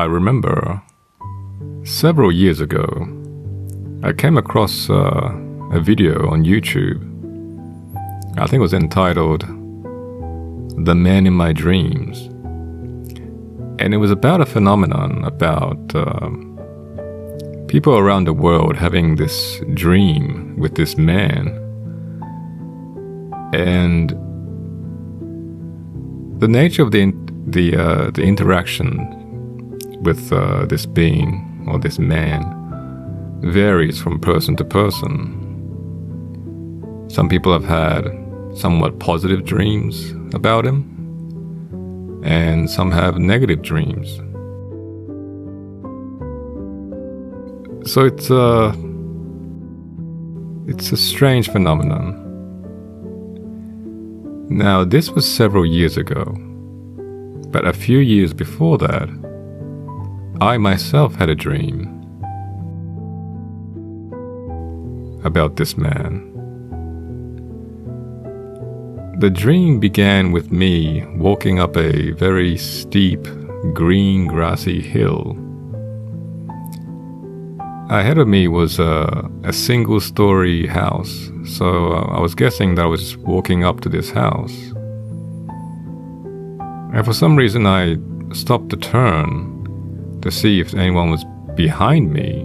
I remember several years ago, I came across a video on YouTube. I think it was entitled "The Man in My Dreams." And it was about a phenomenon about people around the world having this dream with this man. And the nature of the interaction with this being or this man varies from person to person. Some people have had somewhat positive dreams about him, and some have negative dreams. So it's a strange phenomenon. Now, this was several years ago, but a few years before that, I myself had a dream about this man. The dream began with me walking up a very steep, green, grassy hill. Ahead of me was a single-story house, so I was guessing that I was walking up to this house. And for some reason, I stopped to turn to see if anyone was behind me.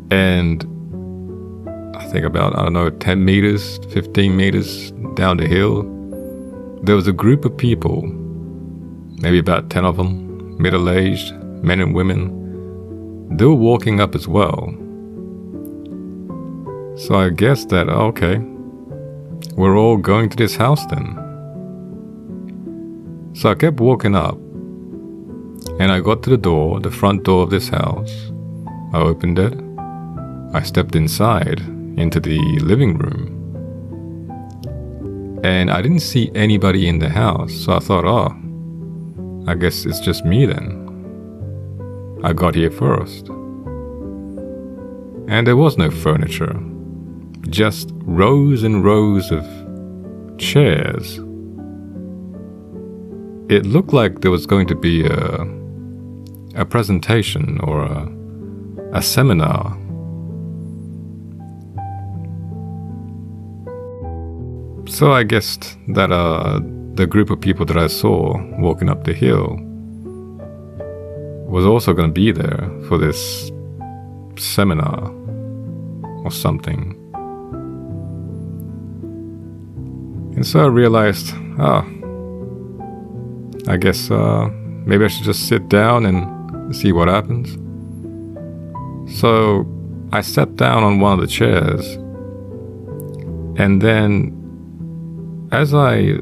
And I think about, 10 meters, 15 meters down the hill, there was a group of people, maybe about 10 of them, middle-aged, men and women. They were walking up as well. So I guessed that, okay, we're all going to this house then. So I kept walking up, and I got to the door, the front door of this house. I opened it. I stepped inside into the living room. And I didn't see anybody in the house, so I thought, I guess it's just me then. I got here first. And there was no furniture, just rows and rows of chairs. It looked like there was going to be a presentation or a seminar. So I guessed that the group of people that I saw walking up the hill was also going to be there for this seminar or something. And so I realized, I guess maybe I should just sit down and see what happens. So I sat down on one of the chairs, and then as I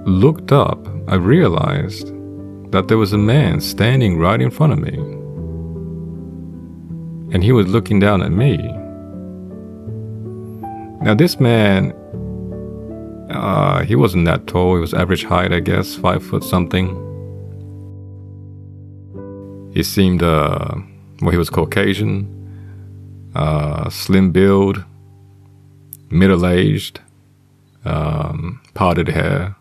looked up, I realized that there was a man standing right in front of me. And he was looking down at me. Now this man, he wasn't that tall. He was average height, I guess, 5 foot something. He seemed, he was Caucasian, slim build, middle-aged, parted hair.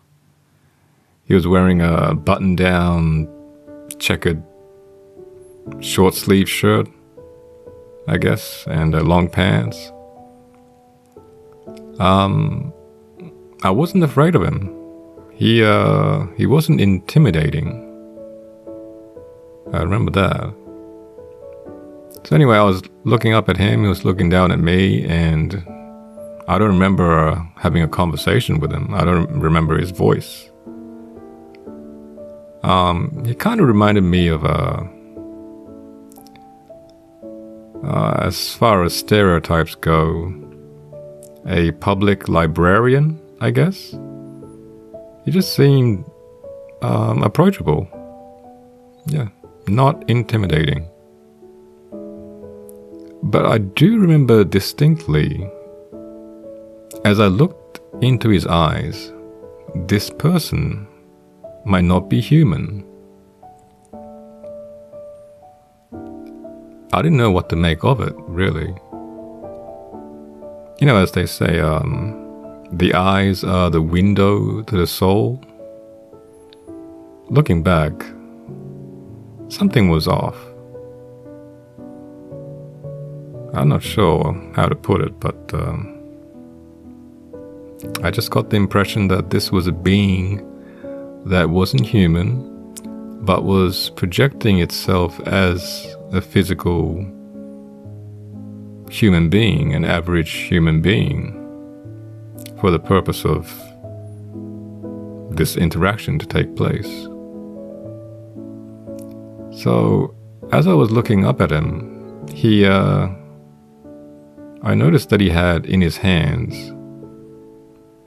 He was wearing a button-down, checkered, short-sleeved shirt, I guess, and long pants. I wasn't afraid of him. He wasn't intimidating. I remember that. So anyway, I was looking up at him, he was looking down at me, and I don't remember having a conversation with him. I don't remember his voice. He kind of reminded me of as far as stereotypes go, a public librarian, I guess. He just seemed approachable. Yeah, not intimidating. But I do remember distinctly, as I looked into his eyes, this person might not be human. I didn't know what to make of it, really. You know, as they say, the eyes are the window to the soul. Looking back, something was off. I'm not sure how to put it, but I just got the impression that this was a being that wasn't human, but was projecting itself as a physical human being, an average human being, for the purpose of this interaction to take place. So, as I was looking up at him, I noticed that he had in his hands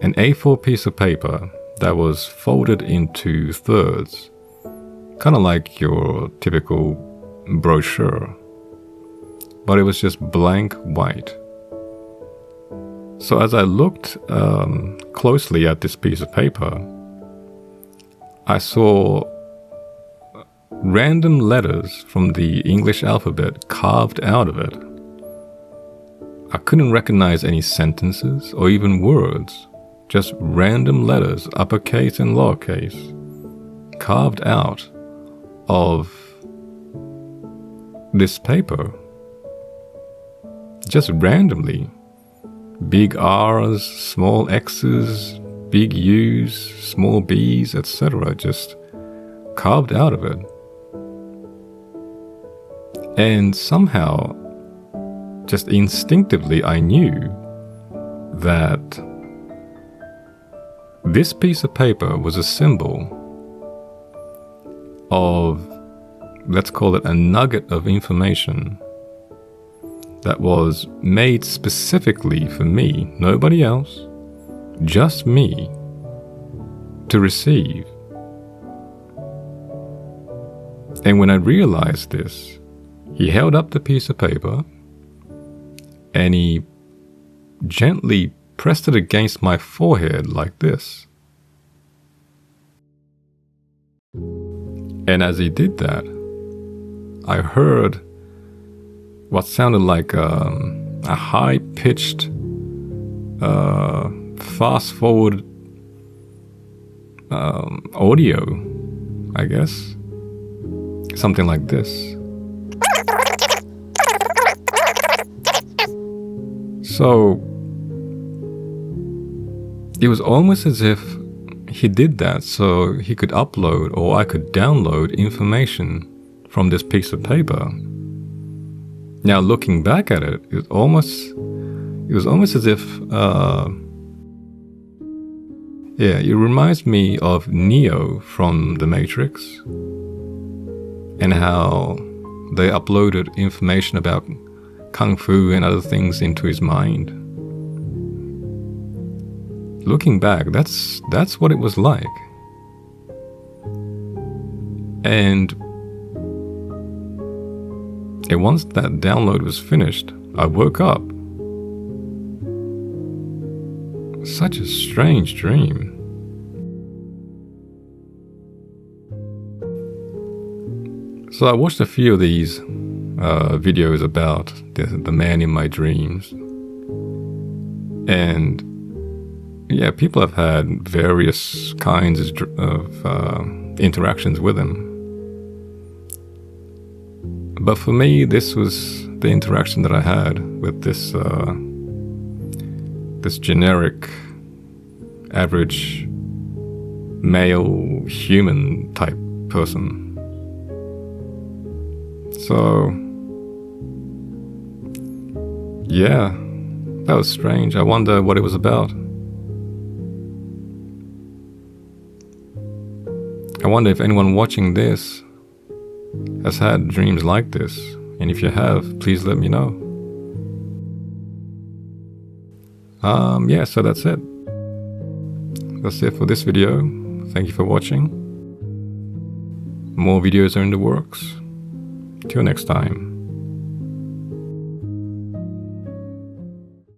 an A4 piece of paper that was folded into thirds, kind of like your typical brochure, but it was just blank white. So as I looked closely at this piece of paper, I saw random letters from the English alphabet carved out of it. I couldn't recognize any sentences or even words, just random letters, uppercase and lowercase, carved out of this paper. Just randomly. Big R's, small X's, big U's, small B's, etc. just carved out of it. And somehow, just instinctively, I knew that this piece of paper was a symbol of, let's call it a nugget of information that was made specifically for me, nobody else, just me, to receive. And when I realized this, he held up the piece of paper and he gently pressed it against my forehead like this. And as he did that, I heard what sounded like a high-pitched, fast-forward audio, I guess. Something like this. So, it was almost as if he did that so he could upload or I could download information from this piece of paper. Now, looking back at it, it was almost as if, it reminds me of Neo from The Matrix and how they uploaded information about Kung Fu and other things into his mind. Looking back, that's what it was like. And once that download was finished, I woke up. Such a strange dream. So I watched a few of these videos about the man in my dreams. And yeah, people have had various kinds of interactions with him. But for me, this was the interaction that I had with this generic, average, male, human type person. So, yeah, that was strange. I wonder what it was about. I wonder if anyone watching this has had dreams like this, and if you have, please let me know. Yeah, so that's it. That's it for this video. Thank you for watching. More videos are in the works. Till next time.